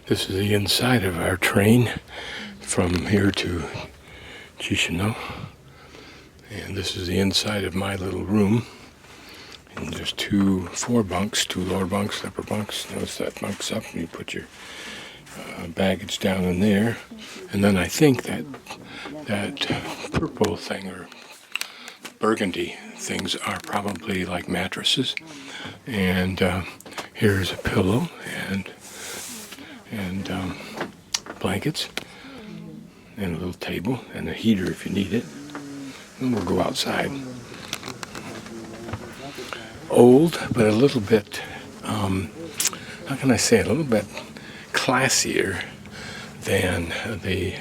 This is the inside of our train from here to Chișinău. And this is the inside of my little room. And there's four bunks, two lower bunks, upper bunks. Notice that bunk's up, and you put your baggage down in there. And then I think that purple thing or burgundy things are probably like mattresses. And here's a pillow and blankets and a little table and a heater if you need it. And we'll go outside. Old, but a little bit, how can I say it, a little bit classier than the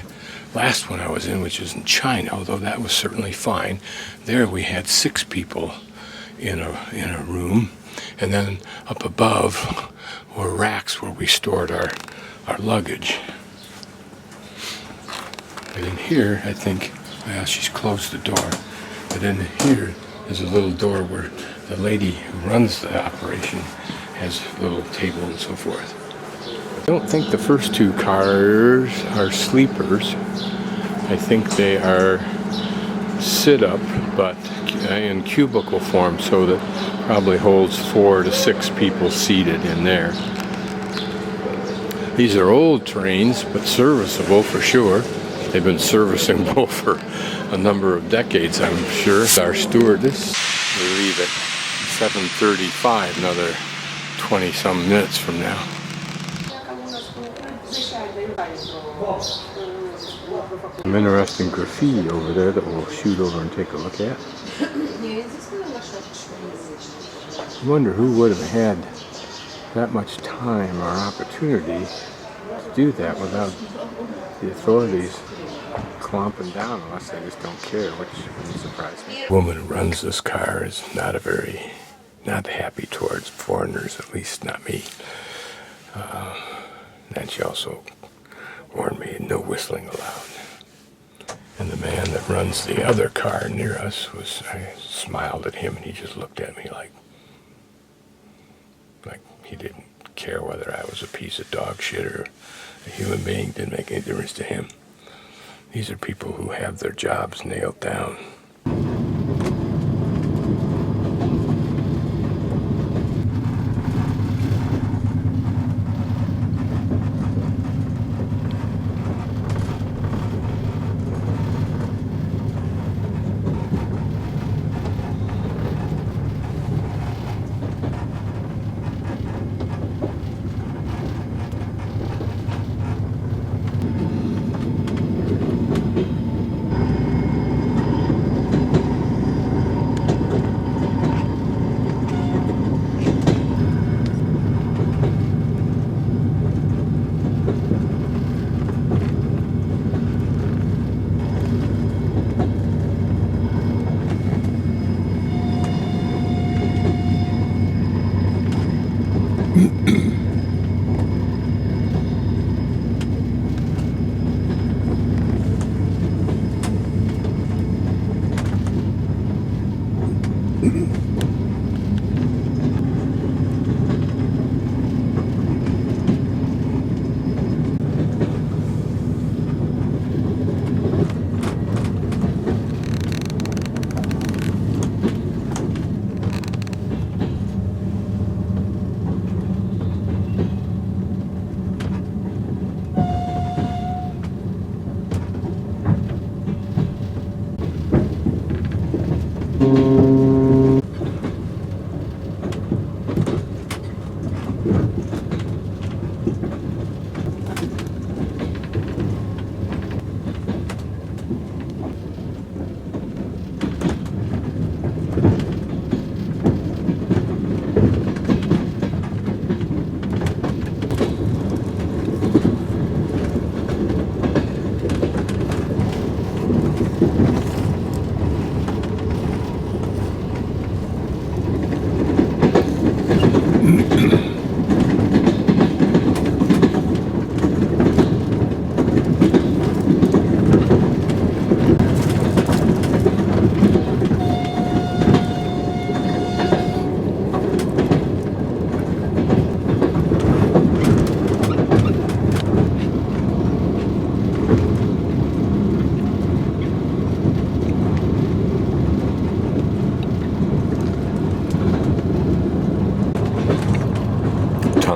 last one I was in, which is in China, although that was certainly fine. There we had 6 people in a room, and then up above were racks where we stored our luggage. And in here, I think, well, she's closed the door, but in here is a little door where the lady who runs the operation has a little table and so forth. I don't think the first 2 cars are sleepers. I think they are sit-up, but in cubicle form, so that probably holds 4 to 6 people seated in there. These are old trains, but serviceable for sure. They've been servicing both for a number of decades, I'm sure. Our stewardess, we leave at 7:35, another 20-some minutes from now. Some interesting graffiti over there that we'll shoot over and take a look at. I wonder who would have had that much time or opportunity to do that without the authorities clomping down, unless they just don't care, which wouldn't surprise me. The woman who runs this car is not happy towards foreigners, at least not me. And she also warned me, no whistling allowed. And the man that runs the other car near us I smiled at him, and he just looked at me like he didn't care whether I was a piece of dog shit or a human being. Didn't make any difference to him. These are people who have their jobs nailed down.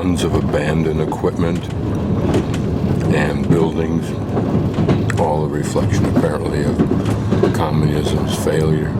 tons of abandoned equipment and buildings, all a reflection apparently of communism's failure.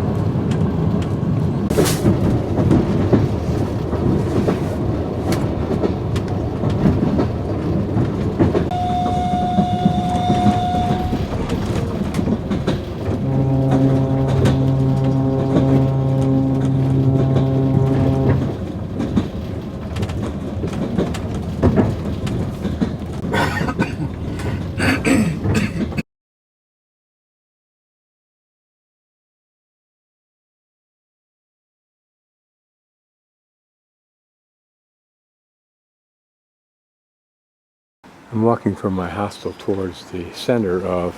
I'm walking from my hostel towards the center of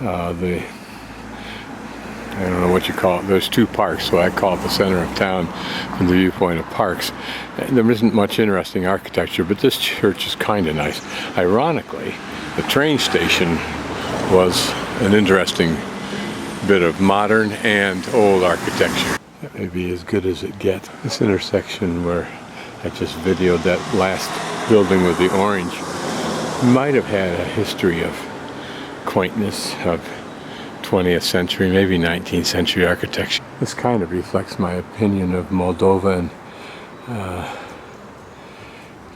I don't know what you call it, there's two parks, so I call it the center of town from the viewpoint of parks. There isn't much interesting architecture, but this church is kind of nice. Ironically, the train station was an interesting bit of modern and old architecture. That may be as good as it gets. This intersection where I just videoed that last building with the orange might have had a history of quaintness of 20th century, maybe 19th century architecture. This kind of reflects my opinion of Moldova and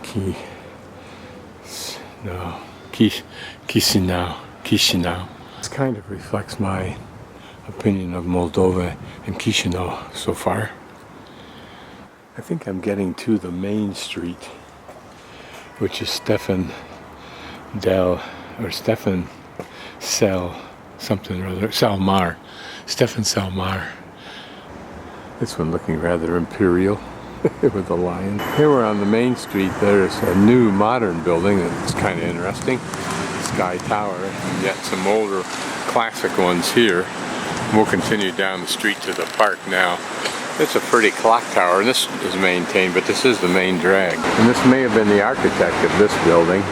Chisinau. This kind of reflects my opinion of Moldova and Chișinău so far. I think I'm getting to the main street, which is Stefan Selmar. Stefan Selmar. This one looking rather imperial with the lion. Here we're on the main street. There's a new modern building that's kind of interesting. Sky Tower, and yet some older classic ones here. We'll continue down the street to the park now. It's a pretty clock tower, and this is maintained, but this is the main drag. And this may have been the architect of this building.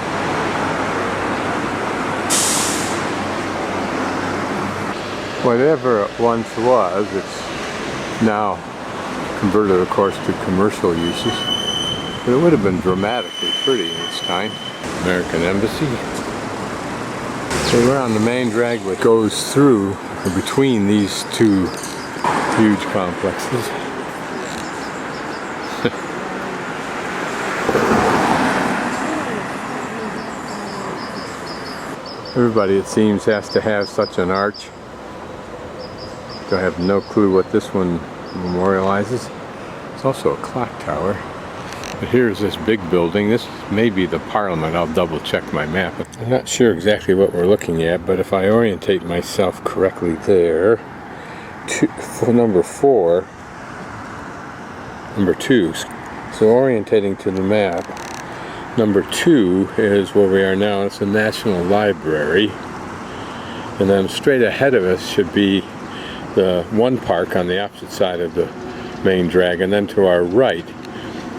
Whatever it once was, it's now converted, of course, to commercial uses. But it would have been dramatically pretty in its time. American Embassy. So we're on the main drag that goes through or between these two huge complexes. Everybody, it seems, has to have such an arch. I have no clue what this one memorializes. It's also a clock tower. But here's this big building. This may be the Parliament. I'll double check my map. I'm not sure exactly what we're looking at, but if I orientate myself correctly there, number 2, so orientating to the map, number 2 is where we are now. It's the National Library, and then straight ahead of us should be the one park on the opposite side of the main drag, and then to our right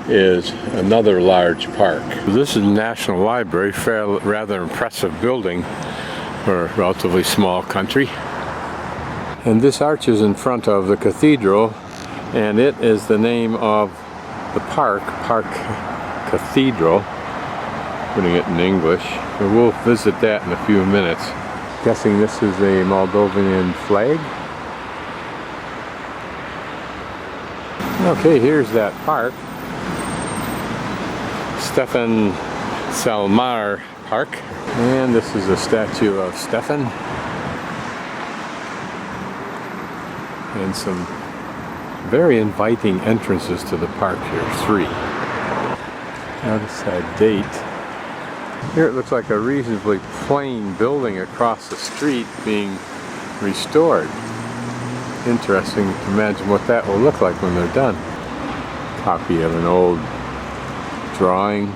is another large park. This is the National Library, rather impressive building for a relatively small country. And this arch is in front of the cathedral, and it is the name of the park, Park Cathedral, putting it in English. So we'll visit that in a few minutes. Guessing this is a Moldovan flag. Okay, here's that park. Stefan Selmar Park. And this is a statue of Stefan. And some very inviting entrances to the park here, 3. Notice that date. Here it looks like a reasonably plain building across the street being restored. Interesting to imagine what that will look like when they're done. Copy of an old drawing.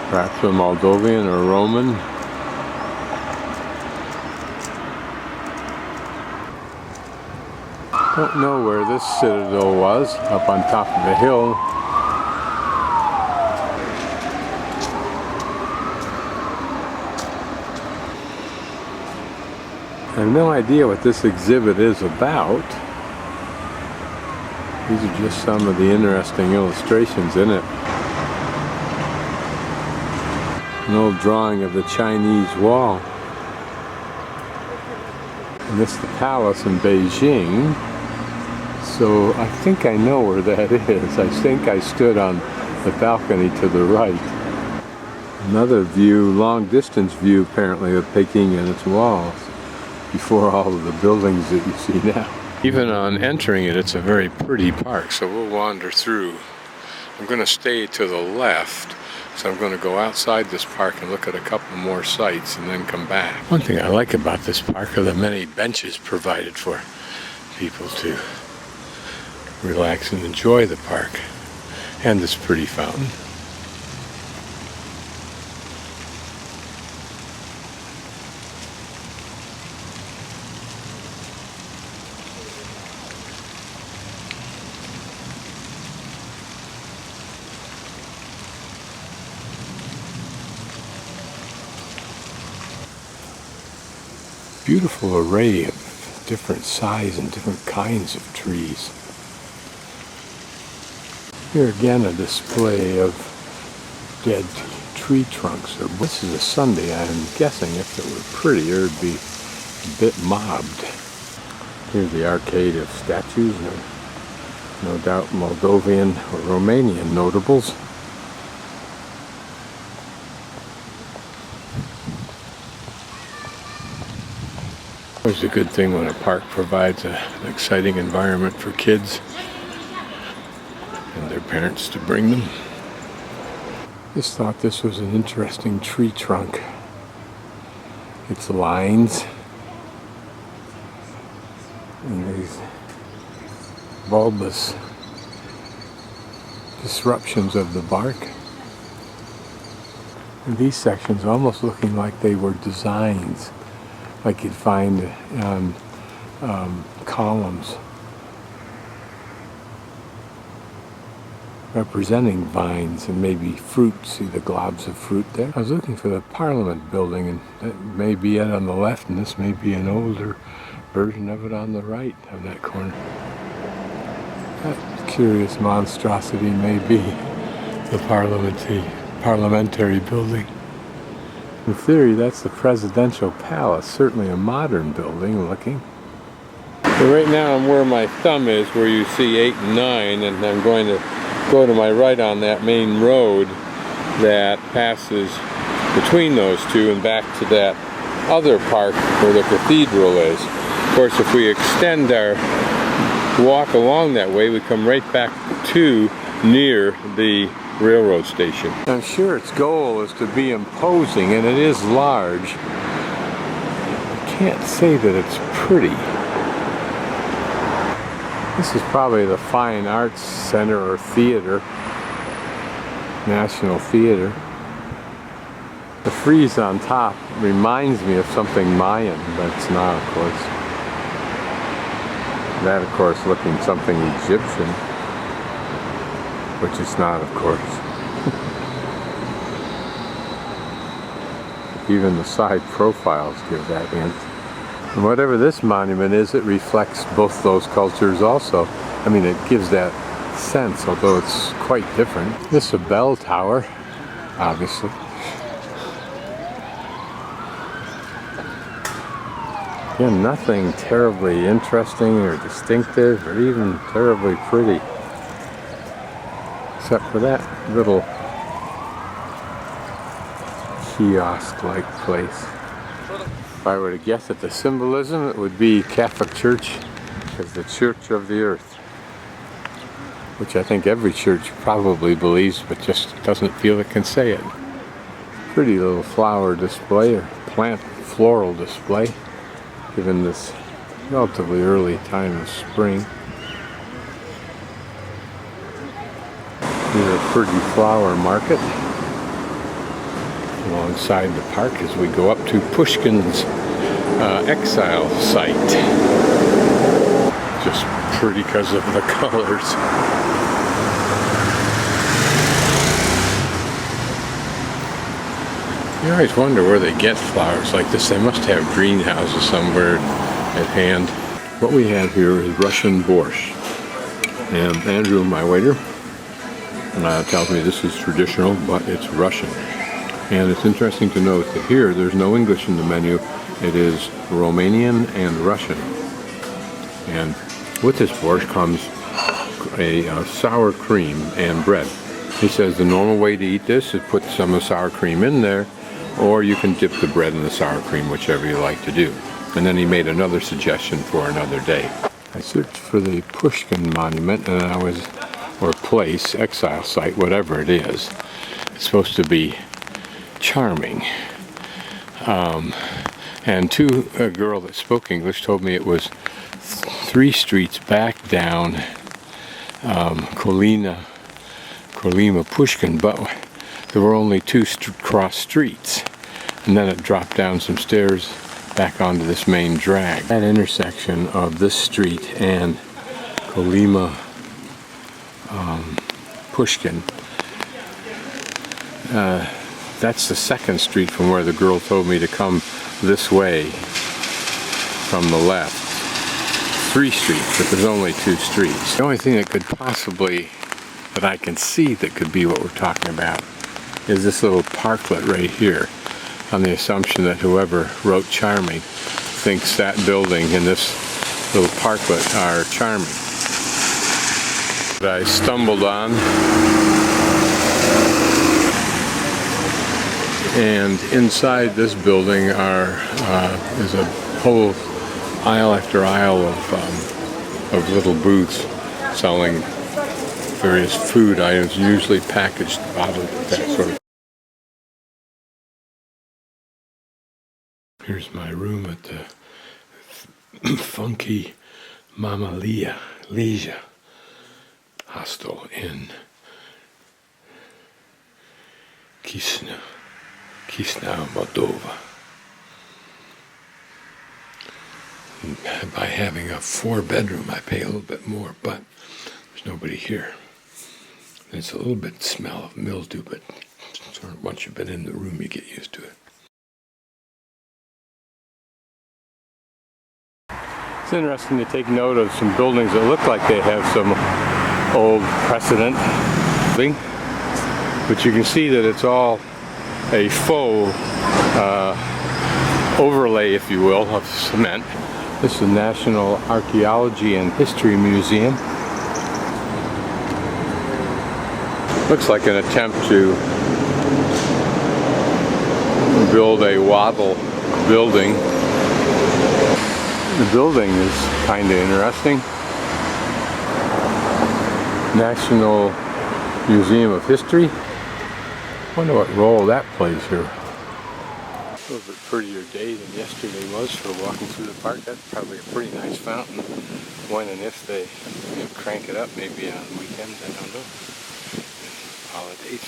Perhaps a Moldovan or Roman. Don't know where this citadel was, up on top of the hill. I have no idea what this exhibit is about. These are just some of the interesting illustrations in it. An old drawing of the Chinese wall. And this is the palace in Beijing. So I think I know where that is. I think I stood on the balcony to the right. Another view, long distance view apparently of Peking and its walls before all of the buildings that you see now. Even on entering it, it's a very pretty park, so we'll wander through. I'm going to stay to the left, so I'm going to go outside this park and look at a couple more sites and then come back. One thing I like about this park are the many benches provided for people to relax and enjoy the park, and this pretty fountain. Beautiful array of different size and different kinds of trees. Here again a display of dead tree trunks. This is a Sunday. I'm guessing if it were pretty, it would be a bit mobbed. Here's the arcade of statues, no doubt Moldovan or Romanian notables. It's a good thing when a park provides an exciting environment for kids and their parents to bring them. Just thought this was an interesting tree trunk. Its lines and these bulbous disruptions of the bark. And these sections almost looking like they were designs, like you'd find on columns representing vines and maybe fruit. See the globs of fruit there? I was looking for the Parliament building, and that may be it on the left, and this may be an older version of it on the right of that corner. That curious monstrosity may be the parliamentary building. In theory, that's the presidential palace. Certainly a modern building looking. So right now I'm where my thumb is, where you see 8 and 9, and I'm going to go to my right on that main road that passes between those two and back to that other park where the cathedral is. Of course, if we extend our walk along that way, we come right back to near the railroad station. I'm sure its goal is to be imposing, and it is large. I can't say that it's pretty. This is probably the Fine Arts Center or Theater, National Theater. The frieze on top reminds me of something Mayan, but it's not, of course. That, of course, looking something Egyptian, which it's not, of course. Even the side profiles give that hint. And whatever this monument is, it reflects both those cultures also. I mean, it gives that sense, although it's quite different. This is a bell tower, obviously. Again, nothing terribly interesting or distinctive or even terribly pretty, except for that little kiosk-like place. If I were to guess at the symbolism, it would be Catholic Church as the Church of the Earth, which I think every church probably believes, but just doesn't feel it can say it. Pretty little flower display, or plant floral display, given this relatively early time of spring. Here's a pretty flower market alongside the park as we go up to Pushkin's exile site. Just pretty because of the colors. You always wonder where they get flowers like this. They must have greenhouses somewhere at hand. What we have here is Russian borscht. And Andrew, my waiter, tells me this is traditional, but it's Russian. And it's interesting to note that here there's no English in the menu. It is Romanian and Russian. And with this borscht comes a sour cream and bread. He says the normal way to eat this is put some of the sour cream in there, or you can dip the bread in the sour cream, whichever you like to do. And then he made another suggestion for another day. I searched for the Pushkin monument, and or place, exile site, whatever it is. It's supposed to be charming. And a girl that spoke English told me it was 3 streets back down Kolima Pushkin, but there were only 2 cross streets, and then it dropped down some stairs back onto this main drag. That intersection of this street and Kolima Pushkin, that's the 2nd street from where the girl told me to come this way from the left. 3 streets, but there's only 2 streets. The only thing that could possibly, that I can see that could be what we're talking about, is this little parklet right here, on the assumption that whoever wrote charming thinks that building and this little parklet are charming. That I stumbled on, and inside this building is a whole aisle after aisle of little booths selling various food items, usually packaged, bottled, that sort of. Here's my room at the funky Mama Leisure hostel in Chisinau, Moldova. By having a 4-bedroom, I pay a little bit more, but there's nobody here. There's a little bit smell of mildew, but sort of once you've been in the room, you get used to it. It's interesting to take note of some buildings that look like they have some old precedent, but you can see that it's all a faux overlay, if you will, of cement. This is the National Archaeology and History Museum. Looks like an attempt to build a wattle building. The building is kind of interesting. National Museum of History. I wonder what role that plays here. A little bit prettier day than yesterday was for walking through the park. That's probably a pretty nice fountain. When and if they crank it up, maybe on weekends, I don't know. Holidays.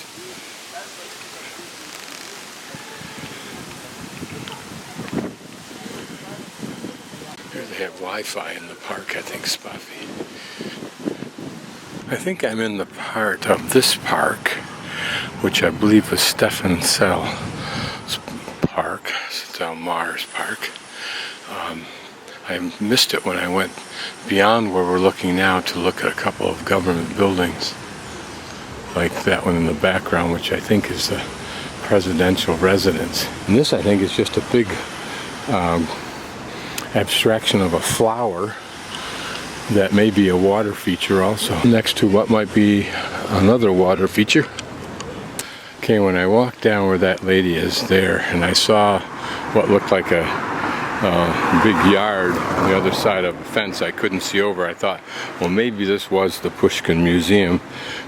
Here they have Wi-Fi in the park, I think, Spoffy. I think I'm in the part of this park, which I believe was Stefan Sell's park, Sell Mars Park. I missed it when I went beyond where we're looking now to look at a couple of government buildings, like that one in the background, which I think is the presidential residence. And this, I think, is just a big abstraction of a flower that may be a water feature also, next to what might be another water feature. Okay, when I walked down where that lady is there, and I saw what looked like a big yard on the other side of a fence I couldn't see over, I thought, well, maybe this was the Pushkin Museum,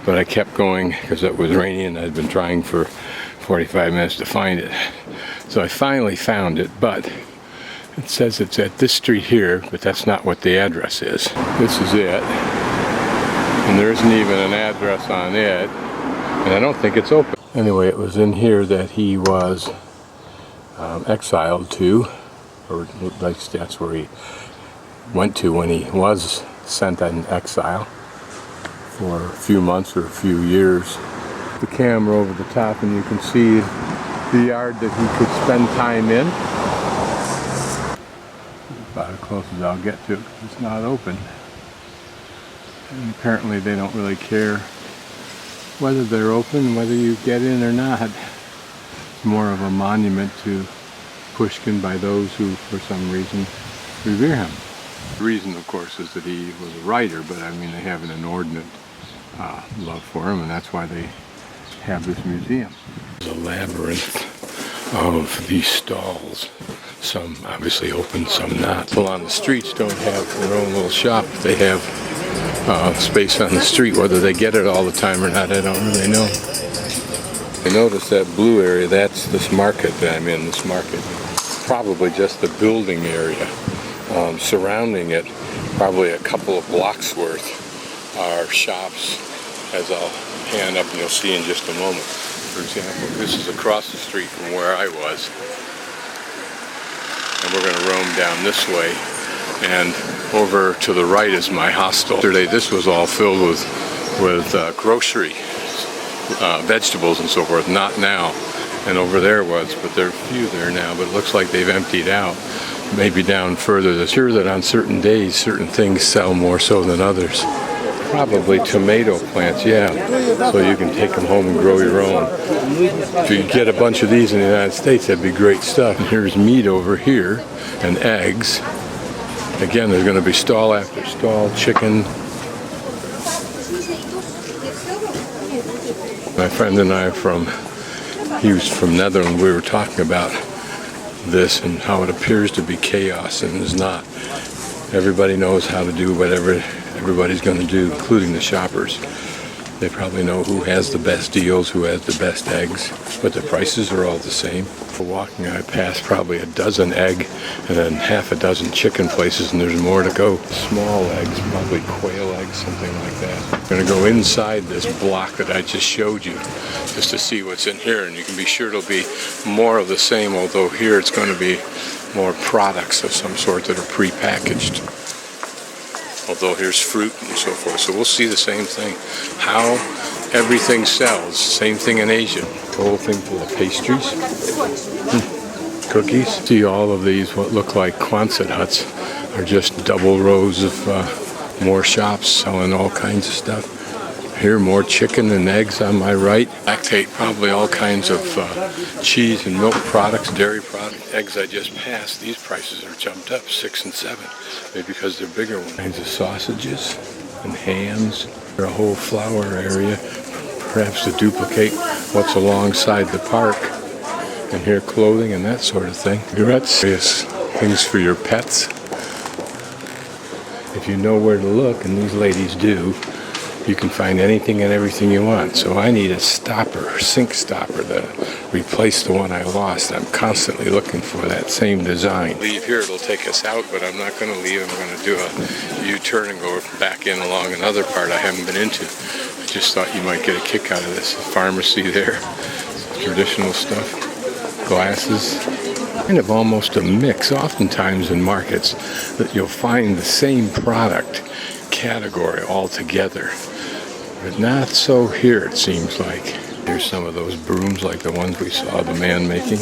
but I kept going because it was rainy and I'd been trying for 45 minutes to find it. So I finally found it, but it says it's at this street here, but that's not what the address is. This is it, and there isn't even an address on it, and I don't think it's open. Anyway, it was in here that he was exiled to, or at least that's where he went to when he was sent in exile for a few months or a few years. The camera over the top, and you can see the yard that he could spend time in. About as close as I'll get to it because it's not open. And apparently they don't really care whether they're open, whether you get in or not. It's more of a monument to Pushkin by those who, for some reason, revere him. The reason, of course, is that he was a writer, but I mean, they have an inordinate love for him, and that's why they have this museum. There's a labyrinth of these stalls. Some obviously open, some not. People on the streets don't have their own little shop. They have space on the street. Whether they get it all the time or not, I don't really know. I notice that blue area, that's this market that I'm in, this market. Probably just the building area. Surrounding it, probably a couple of blocks worth, are shops, as I'll pan up and you'll see in just a moment. For example, this is across the street from where I was. And we're going to roam down this way, and over to the right is my hostel. Yesterday this was all filled with grocery, vegetables and so forth, not now. And over there was, but there are few there now, but it looks like they've emptied out. Maybe down further. It's sure that on certain days certain things sell more so than others. Probably tomato plants, yeah. So you can take them home and grow your own. If you get a bunch of these in the United States, that'd be great stuff. And here's meat over here, and eggs. Again, there's going to be stall after stall, chicken. My friend and I he was from Netherlands, we were talking about this and how it appears to be chaos and is not. Everybody knows how to do whatever everybody's going to do, including the shoppers. They probably know who has the best deals, who has the best eggs, but the prices are all the same. For walking, I passed probably a dozen egg and then half a dozen chicken places, and there's more to go. Small eggs, probably quail eggs, something like that. I'm going to go inside this block that I just showed you just to see what's in here, and you can be sure it'll be more of the same, although here it's going to be more products of some sort that are pre-packaged. Although here's fruit and so forth, so we'll see the same thing. How everything sells, same thing in Asia. The whole thing full of pastries, cookies. See all of these, what look like Quonset huts, are just double rows of more shops selling all kinds of stuff. Here, more chicken and eggs on my right. Lactate, probably all kinds of cheese and milk products, dairy products. Eggs I just passed, these prices are jumped up 6 and 7, maybe because they're bigger ones. Kinds of sausages and hams. There's a whole flower area, perhaps to duplicate what's alongside the park. And here, clothing and that sort of thing. Cigarettes, various things for your pets. If you know where to look, and these ladies do, you can find anything and everything you want. So I need a stopper, sink stopper, to replace the one I lost. I'm constantly looking for that same design. Leave here, it'll take us out, but I'm not going to leave. I'm going to do a U-turn and go back in along another part I haven't been into. I just thought you might get a kick out of this. Pharmacy there, traditional stuff, glasses. Kind of almost a mix. Oftentimes in markets that you'll find the same product category altogether. But not so here, it seems like. Here's some of those brooms like the ones we saw the man making.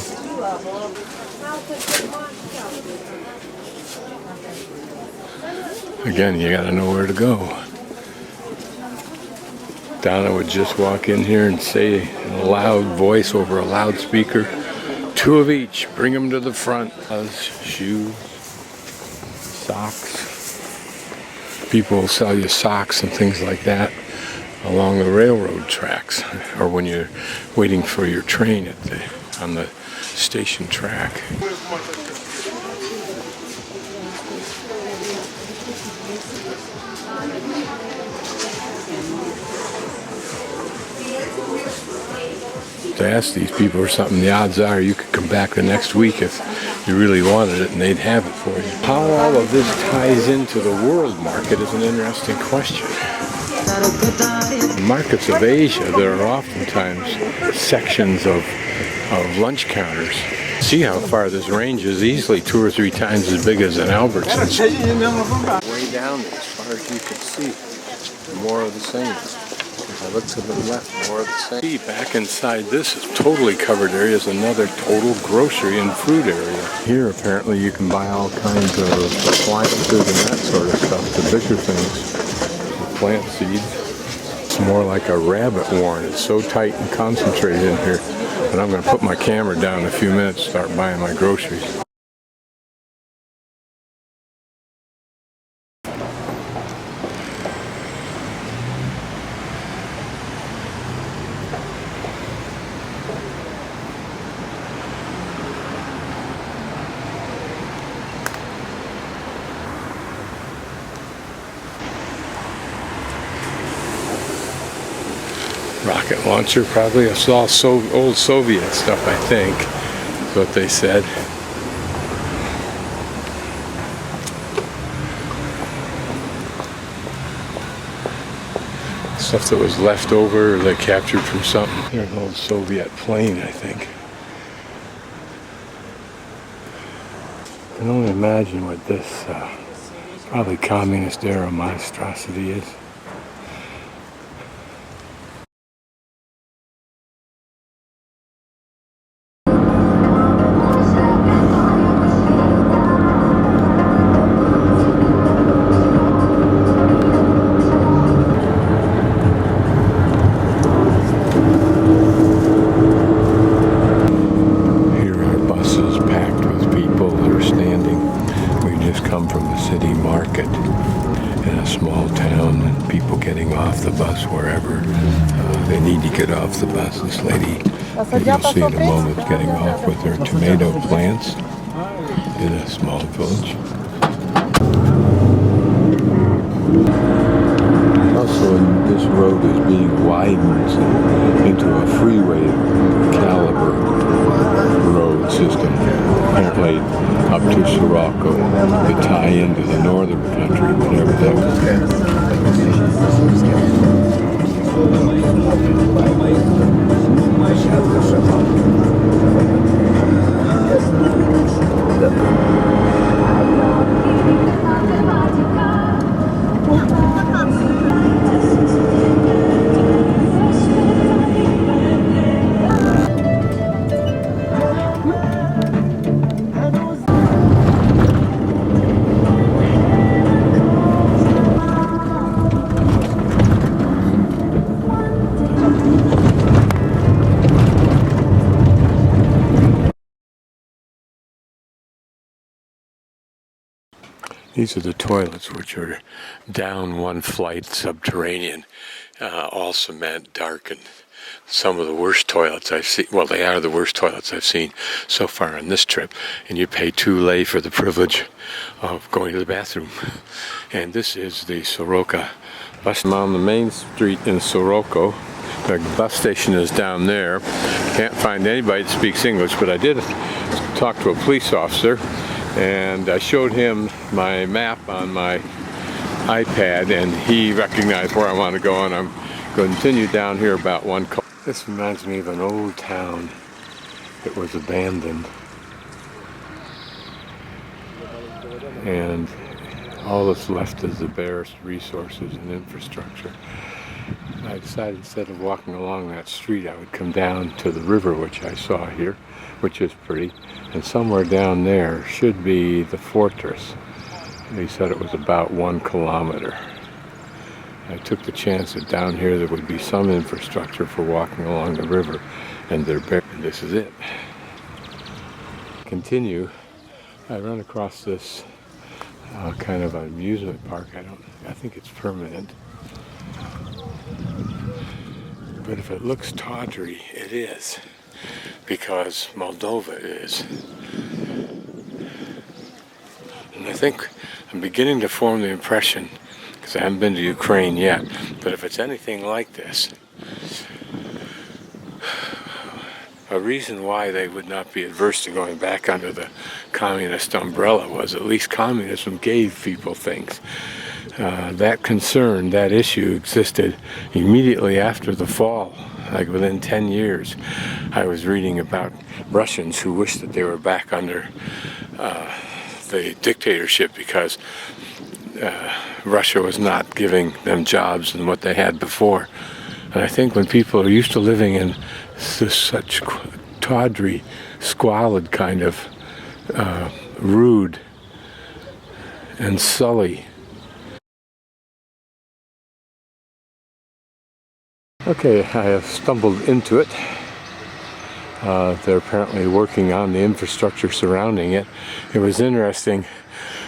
Again, you gotta know where to go. Donna would just walk in here and say in a loud voice over a loudspeaker, 2 of each, bring them to the front. Shoes, socks. People will sell you socks and things like that along the railroad tracks, or when you're waiting for your train on the station track. To ask these people or something, the odds are you could come back the next week if you really wanted it and they'd have it for you. How all of this ties into the world market is an interesting question. In markets of Asia, there are oftentimes sections of lunch counters. See how far this ranges, easily 2 or 3 times as big as an Albertsons. Way down there, as far as you can see. More of the same. I look to the left, more of the same. See, back inside this is totally covered area is another total grocery and food area. Here apparently you can buy all kinds of appliances and that sort of stuff, the bigger things, the plant seeds. It's more like a rabbit warren. It's so tight and concentrated in here. And I'm going to put my camera down in a few minutes, start buying my groceries. Rocket launcher, probably. It's all old Soviet stuff, I think, is what they said. Stuff that was left over or they captured from something. Here's an old Soviet plane, I think. I can only imagine what this probably communist era monstrosity is. The bus. This lady, you'll see in a moment, getting off with her tomato plants in a small village. Also, this road is being widened into a freeway caliber road system, apparently up to Soroca to tie into the northern country, whatever that was. These are the toilets, which are down one flight, subterranean, all cement, darkened. Some of the worst toilets I've seen. Well, they are the worst toilets I've seen so far on this trip. And you pay 2 lei for the privilege of going to the bathroom. And this is the Soroca bus. I'm on the main street in Soroca. The bus station is down there. Can't find anybody that speaks English, but I did talk to a police officer. And I showed him my map on my iPad, and he recognized where I want to go, and I'm going to continue down here about 1 kilometer. This reminds me of an old town that was abandoned, and all that's left is the barest resources and infrastructure. I decided instead of walking along that street, I would come down to the river, which I saw here, which is pretty, and somewhere down there should be the fortress. He said it was about 1 kilometer. I took the chance that down here there would be some infrastructure for walking along the river, and this is it. Continue. I run across this kind of amusement park. I think it's permanent. But if it looks tawdry, it is, because Moldova is. And I think I'm beginning to form the impression, because I haven't been to Ukraine yet, but if it's anything like this, a reason why they would not be adverse to going back under the communist umbrella was at least communism gave people things. That concern, that issue existed immediately after the fall, like within 10 years. I was reading about Russians who wished that they were back under the dictatorship because Russia was not giving them jobs and what they had before. And I think when people are used to living in such tawdry, squalid kind of rude and sully. Okay, I have stumbled into it. They're apparently working on the infrastructure surrounding it. It was interesting.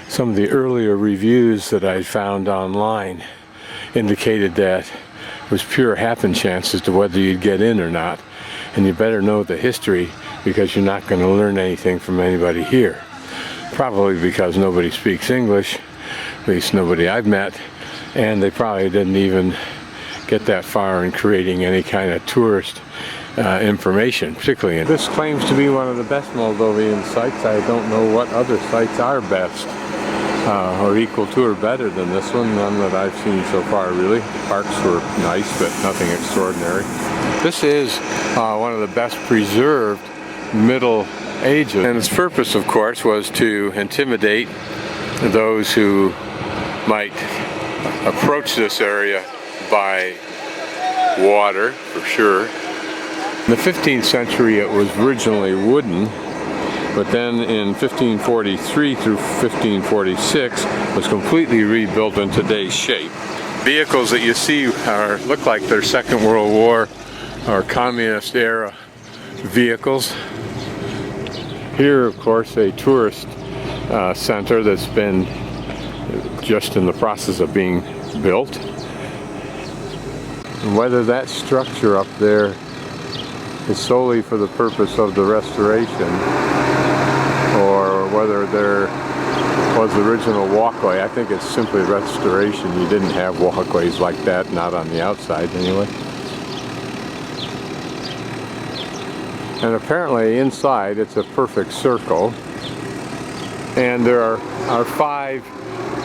Some of the earlier reviews that I found online indicated that it was pure happen chance as to whether you'd get in or not. And you better know the history, because you're not going to learn anything from anybody here. Probably because nobody speaks English, at least nobody I've met, and they probably didn't even get that far in creating any kind of tourist information, particularly in this claims to be one of the best Moldovan sites. I don't know what other sites are best or equal to or better than this one. None that I've seen so far, really. Parks were nice, but nothing extraordinary. This is one of the best preserved Middle Ages, and its purpose, of course, was to intimidate those who might approach this area by water, for sure. In the 15th century it was originally wooden, but then in 1543 through 1546 was completely rebuilt in today's shape. Vehicles that you see look like they're Second World War or Communist era vehicles. Here, of course, a tourist center that's been just in the process of being built. And whether that structure up there is solely for the purpose of the restoration, or whether there was the original walkway, I think it's simply restoration. You didn't have walkways like that, not on the outside anyway. And apparently inside it's a perfect circle, and there are 5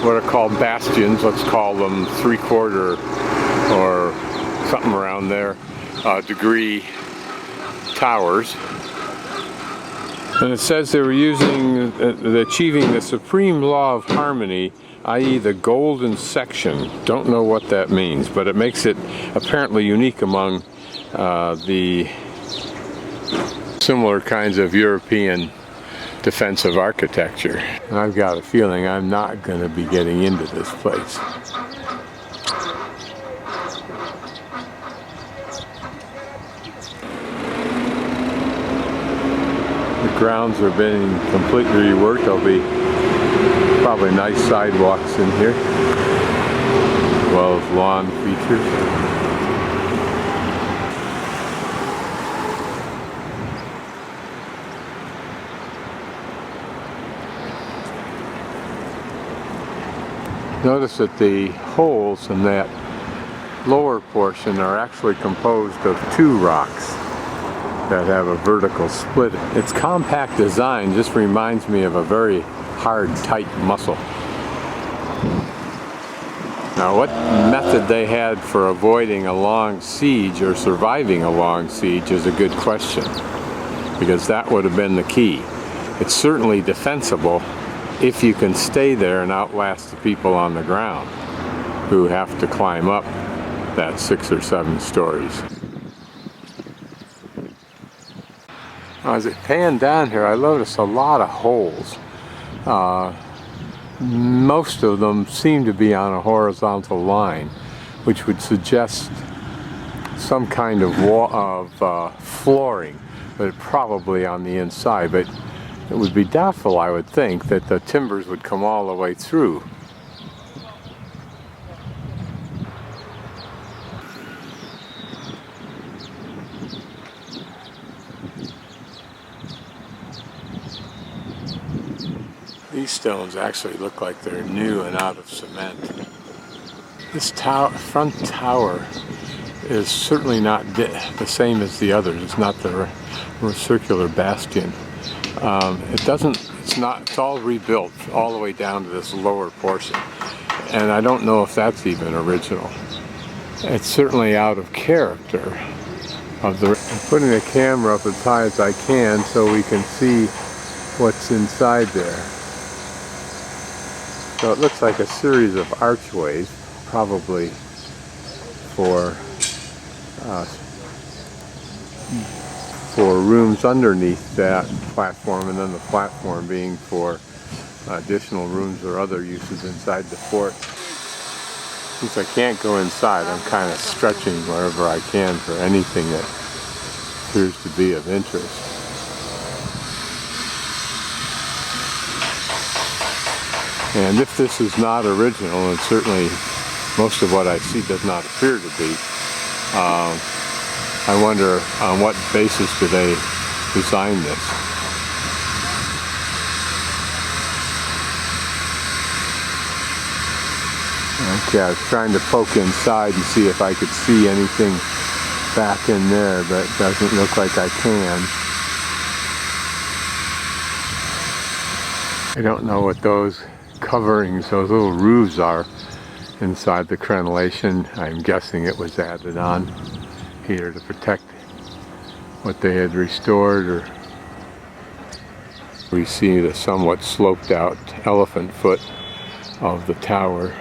what are called bastions, let's call them 3/4 or something around there, degree towers. And it says they were achieving the supreme law of harmony, i.e. the golden section. Don't know what that means, but it makes it apparently unique among the similar kinds of European defensive architecture. And I've got a feeling I'm not going to be getting into this place. The grounds are being completely reworked. There'll be probably nice sidewalks in here, as well as lawn features. Notice that the holes in that lower portion are actually composed of 2 rocks that have a vertical split. Its compact design just reminds me of a very hard, tight muscle. Now, what method they had for avoiding a long siege or surviving a long siege is a good question, because that would have been the key. It's certainly defensible if you can stay there and outlast the people on the ground who have to climb up that 6 or 7 stories. As I pan down here, I notice a lot of holes. Most of them seem to be on a horizontal line, which would suggest some kind of flooring, but probably on the inside. But it would be doubtful, I would think, that the timbers would come all the way through. These stones actually look like they're new and out of cement. This front tower is certainly not the same as the others. It's not the circular bastion. It's all rebuilt all the way down to this lower portion. And I don't know if that's even original. It's certainly out of character. I'm putting the camera up as high as I can so we can see what's inside there. So it looks like a series of archways, probably for for rooms underneath that platform, and then the platform being for additional rooms or other uses inside the fort. Since I can't go inside, I'm kind of stretching wherever I can for anything that appears to be of interest. And if this is not original, and certainly most of what I see does not appear to be, I wonder on what basis do they design this. Okay, I was trying to poke inside and see if I could see anything back in there, but it doesn't look like I can. I don't know what those coverings, those little roofs are inside the crenellation. I'm guessing it was added on here to protect what they had restored. Or we see the somewhat sloped out elephant foot of the tower.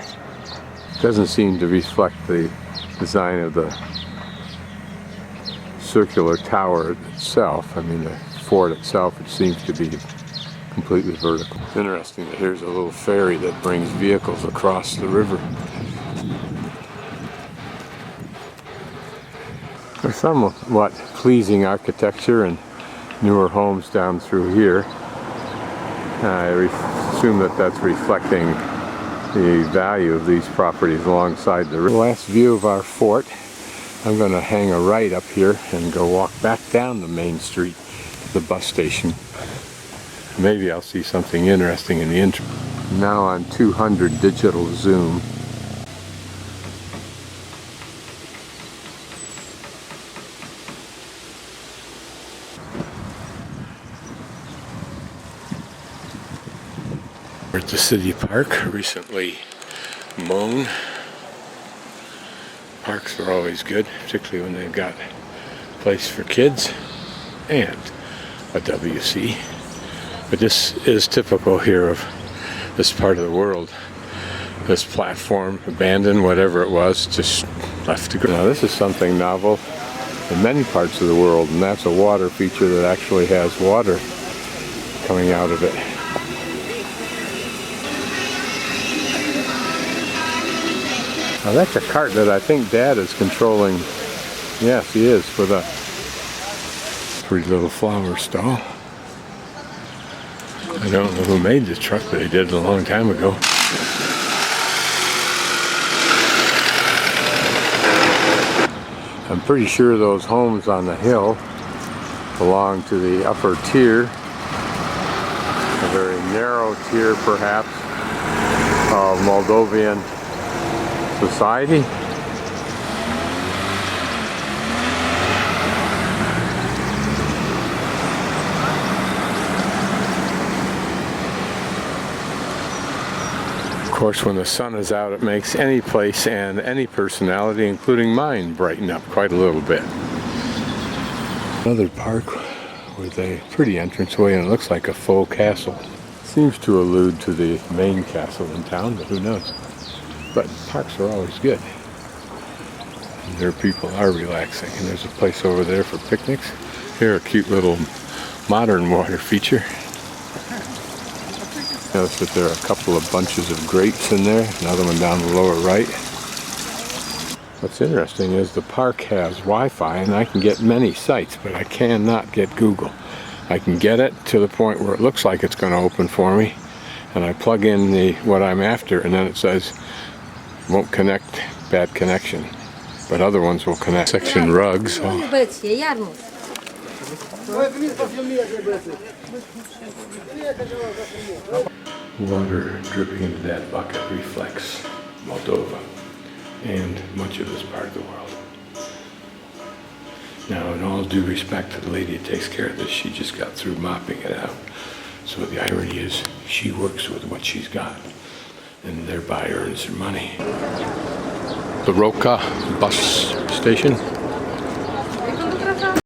Doesn't seem to reflect the design of the circular tower itself. I mean, the fort itself, it seems to be completely vertical. It's interesting that here's a little ferry that brings vehicles across the river. There's somewhat pleasing architecture and newer homes down through here. I assume that that's reflecting the value of these properties alongside the river. Last view of our fort. I'm going to hang a right up here and go walk back down the main street to the bus station. Maybe I'll see something interesting in the interim. Now on 200 digital zoom. We're at the city park, recently mown. Parks are always good, particularly when they've got a place for kids and a WC. But this is typical here of this part of the world. This platform, abandoned, whatever it was, just left to go. Now this is something novel in many parts of the world, and that's a water feature that actually has water coming out of it. Now that's a cart that I think Dad is controlling. Yes, he is, with a pretty little flower stall. I don't know who made this truck, but they did it a long time ago. I'm pretty sure those homes on the hill belong to the upper tier, a very narrow tier perhaps, of Moldovan society. Of course, when the sun is out, it makes any place and any personality, including mine, brighten up quite a little bit. Another park with a pretty entranceway, and it looks like a full castle. Seems to allude to the main castle in town, but who knows. But parks are always good. And there people are relaxing, and there's a place over there for picnics. Here, a cute little modern water feature. Notice that there are a couple of bunches of grapes in there, another one down the lower right. What's interesting is the park has Wi-Fi, and I can get many sites, but I cannot get Google. I can get it to the point where it looks like it's going to open for me, and I plug in what I'm after, and then it says won't connect, bad connection, but other ones will connect. Section rugs. Water dripping into that bucket reflects Moldova and much of this part of the world. Now, in all due respect to the lady that takes care of this, she just got through mopping it out. So the irony is she works with what she's got and thereby earns her money. The Soroca bus station.